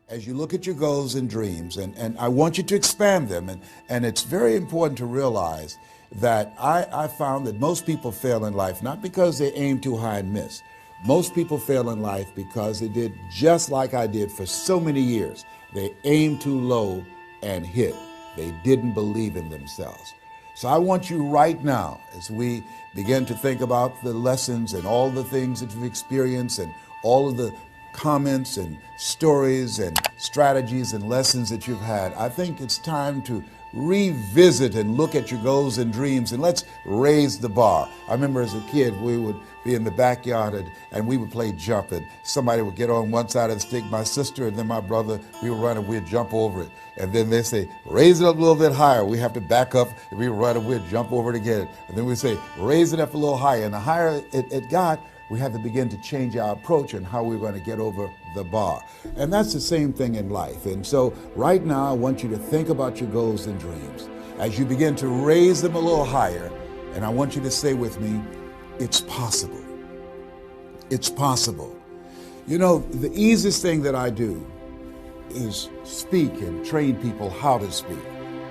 as you look at your goals and dreams, and I want you to expand them, and it's very important to realize that I found that most people fail in life, not because they aim too high and miss. Most people fail in life because they did just like I did for so many years. They aimed too low and hit. They didn't believe in themselves. So I want you right now, as we begin to think about the lessons and all the things that you've experienced and all of the comments and stories and strategies and lessons that you've had, I think it's time to revisit and look at your goals and dreams, and let's raise the bar. I remember as a kid, we would be in the backyard and we would play jump, and somebody would get on one side of the stick, my sister and then my brother, we would run and we'd jump over it. And then they say, raise it up a little bit higher. We have to back up and we run and we'd jump over it again. And then we say, raise it up a little higher. And the higher it got, we had to begin to change our approach and how we're going to get over the bar. And that's the same thing in life. And so right now, I want you to think about your goals and dreams as you begin to raise them a little higher. And I want you to say with me, it's possible. It's possible. You know, the easiest thing that I do is speak and train people how to speak.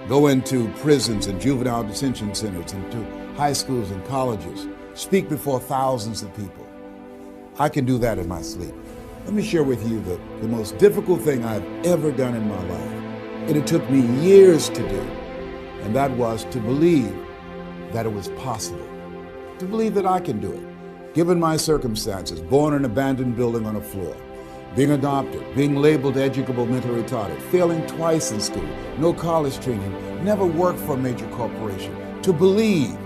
Go into prisons and juvenile detention centers, into high schools and colleges. Speak before thousands of people. I can do that in my sleep. Let me share with you the most difficult thing I've ever done in my life. And it took me years to do. And that was to believe that it was possible. To believe that I can do it. Given my circumstances, born in an abandoned building on a floor, being adopted, being labeled educable mentally retarded, failing twice in school, no college training, never worked for a major corporation. To believe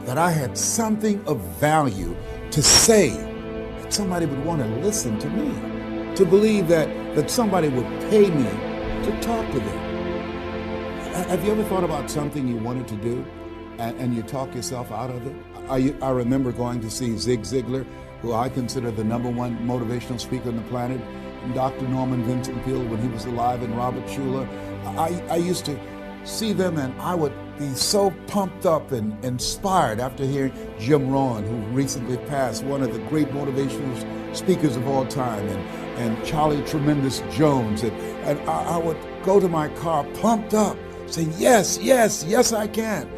that I had something of value to say, that somebody would want to listen to me, to believe that somebody would pay me to talk to them. Have you ever thought about something you wanted to do and you talk yourself out of it? I remember going to see Zig Ziglar, who I consider the #1 motivational speaker on the planet, and Dr. Norman Vincent Peale when he was alive, and Robert Schuller. I used to see them and I would be so pumped up and inspired after hearing Jim Rohn, who recently passed, one of the great motivational speakers of all time, and Charlie Tremendous Jones. And I would go to my car pumped up, saying, yes, yes, yes, I can.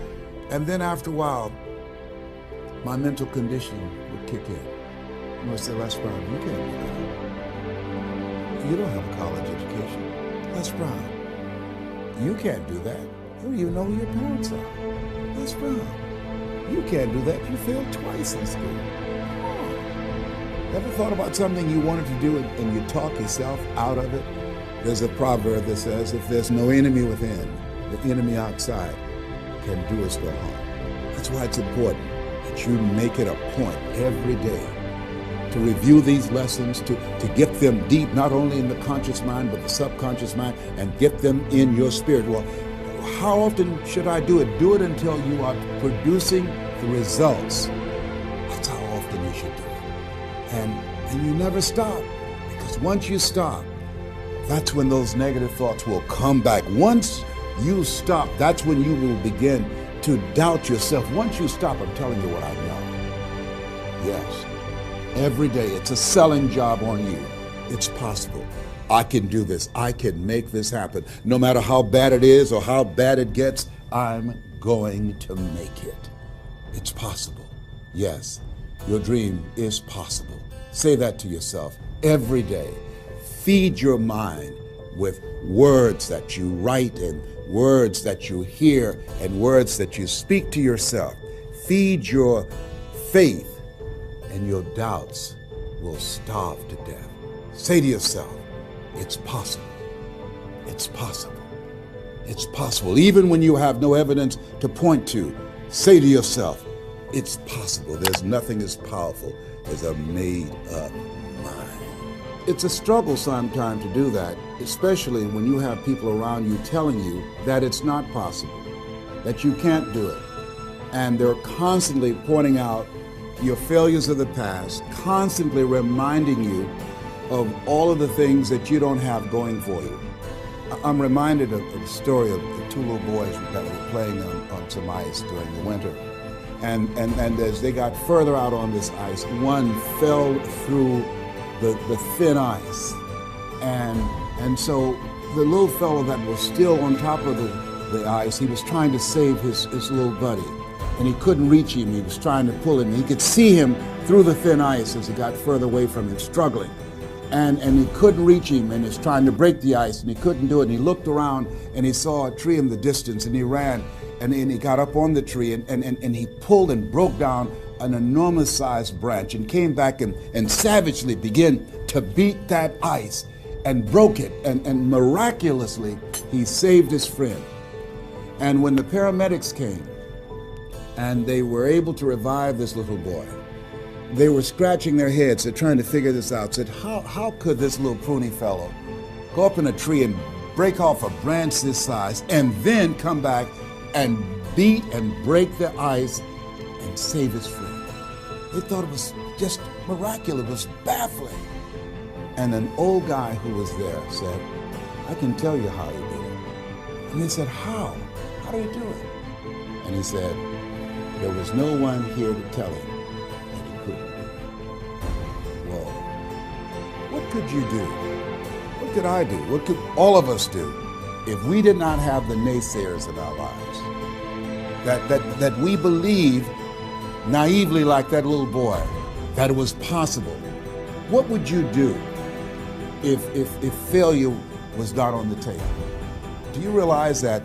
And then after a while, my mental conditioning would kick in. And I would say, Les Brown, you can't do that. You don't have a college education. Les Brown, you can't do that. You don't even know who your parents are. Les Brown, you can't do that. You failed twice in school. Come on. Ever thought about something you wanted to do and you talk yourself out of it? There's a proverb that says, if there's no enemy within, the enemy outside can do us no harm. That's why it's important that you make it a point every day to review these lessons, to get them deep, not only in the conscious mind, but the subconscious mind, and get them in your spirit. Well, how often should I do it? Do it until you are producing the results. That's how often you should do it. And you never stop, because once you stop, that's when those negative thoughts will come back. Once you stop, that's when you will begin to doubt yourself. Once you stop, I'm telling you what I know. Yes, every day it's a selling job on you. It's possible. I can do this. I can make this happen. No matter how bad it is or how bad it gets, I'm going to make it. It's possible. Yes, your dream is possible. Say that to yourself every day. Feed your mind with words that you write and words that you hear and words that you speak to yourself. Feed your faith and your doubts will starve to death. Say to yourself, it's possible. It's possible. It's possible. Even when you have no evidence to point to, say to yourself, it's possible. There's nothing as powerful as a made-up mind. It's a struggle sometimes to do that, especially when you have people around you telling you that it's not possible, that you can't do it. And they're constantly pointing out your failures of the past, constantly reminding you of all of the things that you don't have going for you. I'm reminded of the story of the two little boys that were playing on some ice during the winter. And as they got further out on this ice, one fell through the thin ice. And And so the little fellow that was still on top of the ice, he was trying to save his little buddy. And he couldn't reach him. He was trying to pull him. He could see him through the thin ice as he got further away from him, struggling. And he couldn't reach him, and he's trying to break the ice, and he couldn't do it. And he looked around, and he saw a tree in the distance, and he ran, and he got up on the tree, and he pulled and broke down an enormous-sized branch and came back and savagely began to beat that ice and broke it. And miraculously, he saved his friend. And when the paramedics came, and they were able to revive this little boy, they were scratching their heads. They're trying to figure this out. Said, how could this little pruny fellow go up in a tree and break off a branch this size and then come back and beat and break the ice and save his friend? They thought it was just miraculous. It was baffling. And an old guy who was there said, I can tell you how he did it. And they said, how? How did he do it? And he said, there was no one here to tell him that he couldn't do it. Whoa. What could you do? What could I do? What could all of us do if we did not have the naysayers in our lives? That we believe naively, like that little boy, that it was possible. What would you do if failure was not on the table? Do you realize that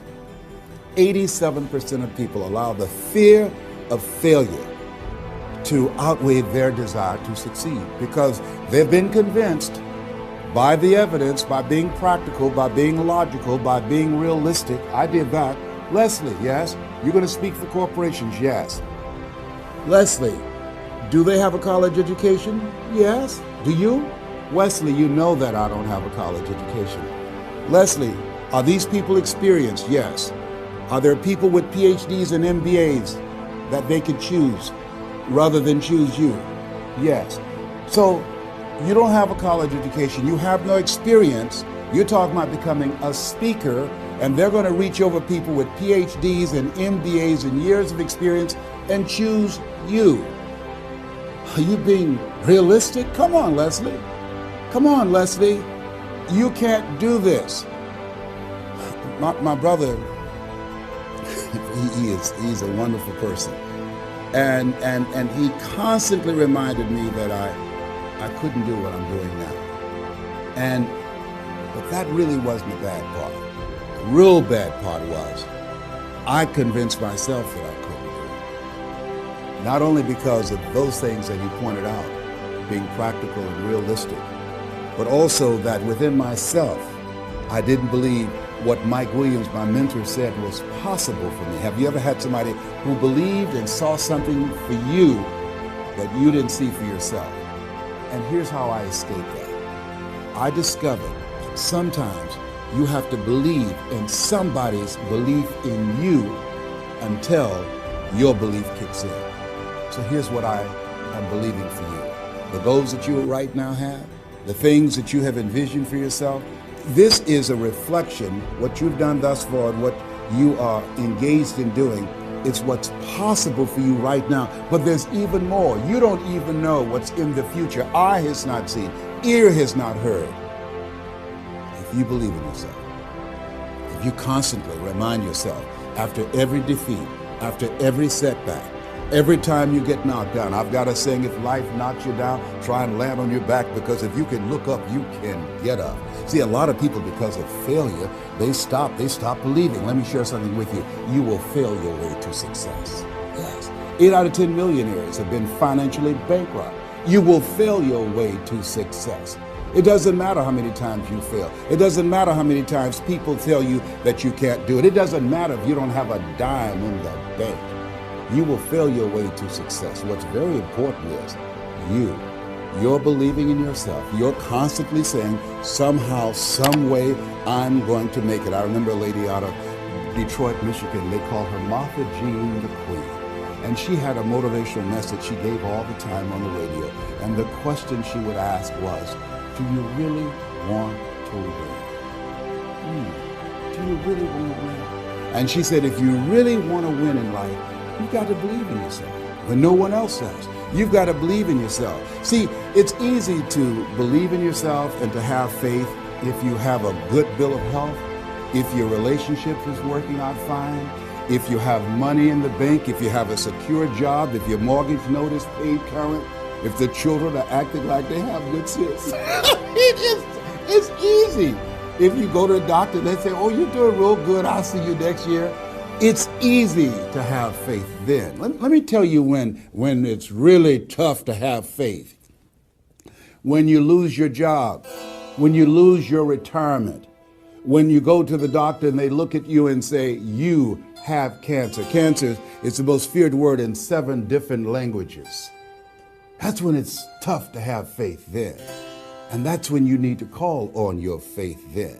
87% of people allow the fear of failure to outweigh their desire to succeed because they've been convinced by the evidence, by being practical, by being logical, by being realistic. I did that. Leslie, yes? You're going to speak for corporations? Yes. Leslie, do they have a college education? Yes. Do you? Wesley, you know that I don't have a college education. Leslie, are these people experienced? Yes. Are there people with PhDs and MBAs that they could choose rather than choose you? Yes. So you don't have a college education. You have no experience. You're talking about becoming a speaker, and they're going to reach over people with PhDs and MBAs and years of experience and choose you. Are you being realistic? Come on, Leslie. Come on, Leslie. You can't do this. My brother, he's a wonderful person. And he constantly reminded me that I couldn't do what I'm doing now. But that really wasn't the bad part. The real bad part was I convinced myself that I couldn't do it. Not only because of those things that he pointed out, being practical and realistic, but also that within myself, I didn't believe what Mike Williams, my mentor, said was possible for me. Have you ever had somebody who believed and saw something for you that you didn't see for yourself? And here's how I escaped that. I discovered that sometimes you have to believe in somebody's belief in you until your belief kicks in. So here's what I am believing for you. The goals that you right now have, the things that you have envisioned for yourself, this is a reflection, what you've done thus far and what you are engaged in doing. It's what's possible for you right now. But there's even more. You don't even know what's in the future. Eye has not seen, ear has not heard. If you believe in yourself, if you constantly remind yourself after every defeat, after every setback, every time you get knocked down, I've got a saying, if life knocks you down, try and land on your back, because if you can look up, you can get up. See, a lot of people, because of failure, they stop believing. Let me share something with you. You will fail your way to success. Yes. 8 out of 10 millionaires have been financially bankrupt. You will fail your way to success. It doesn't matter how many times you fail. It doesn't matter how many times people tell you that you can't do it. It doesn't matter if you don't have a dime in the bank. You will fail your way to success. What's very important is you're believing in yourself. You're constantly saying, somehow, some way, I'm going to make it. I remember a lady out of Detroit, Michigan. They called her Martha Jean the Queen. And she had a motivational message she gave all the time on the radio. And the question she would ask was, do you really want to win? Do you really want to win? And she said, if you really want to win in life, you've got to believe in yourself when no one else does. You've got to believe in yourself. See, it's easy to believe in yourself and to have faith if you have a good bill of health, if your relationship is working out fine, if you have money in the bank, if you have a secure job, if your mortgage note is paid current, if the children are acting like they have good sense. It's easy. If you go to a doctor, they say, oh, you're doing real good, I'll see you next year. It's easy to have faith then. Let me tell you when it's really tough to have faith. When you lose your job, when you lose your retirement, when you go to the doctor and they look at you and say, you have cancer. Cancer is the most feared word in 7 different languages. That's when it's tough to have faith then. And that's when you need to call on your faith then.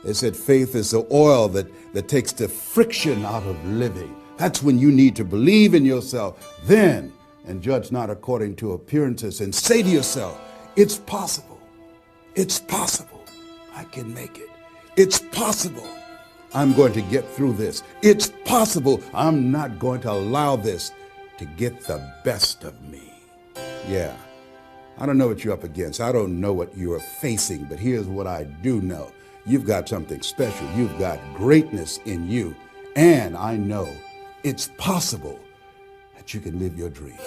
They said faith is the oil that takes the friction out of living. That's when you need to believe in yourself then and judge not according to appearances and say to yourself, it's possible. It's possible. I can make it. It's possible. I'm going to get through this. It's possible. I'm not going to allow this to get the best of me. Yeah. I don't know what you're up against. I don't know what you are facing, but here's what I do know. You've got something special. You've got greatness in you. And I know it's possible that you can live your dream.